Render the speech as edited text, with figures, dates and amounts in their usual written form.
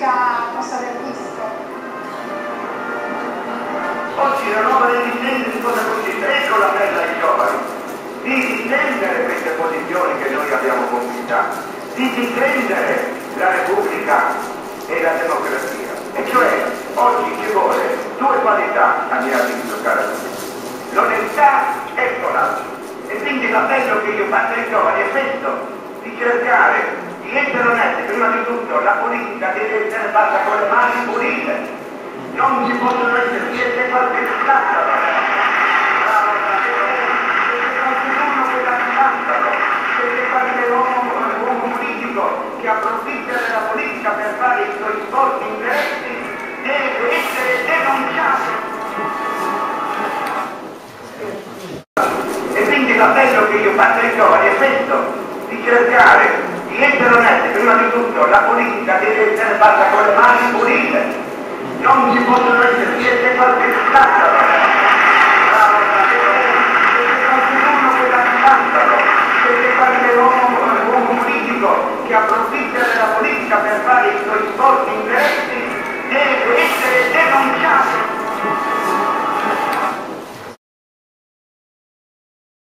possa aver visto. Oggi la nuova resistenza di cosa consiste? Ecco l'appello ai giovani, di difendere queste posizioni che noi abbiamo conquistato, di difendere la Repubblica e la democrazia. E cioè, oggi ci vuole due qualità, a mio avviso, cara tutti. L'onestà e il coraggio. E quindi l'appello che io faccio ai giovani è questo, di cercare di essere onesti. Prima di tutto la politica deve essere fatta con le mani pulite. Non ci possono essere siete qualche scandalo. Siete qualcuno che la scandalo. Siete qualche uomo politico che approfitta della politica per fare i suoi sporchi interessi, deve essere denunciato. E quindi l'appello che io faccio ai giovani è questo, di cercare di essere onesti. Prima di tutto la politica deve essere fatta con le mani pulite. Non ci possono essere siete qualche scandalo. Siete qualcuno che la scandalo. Siete qualche uomo politico che approfitta della politica per fare i suoi sporchi interessi,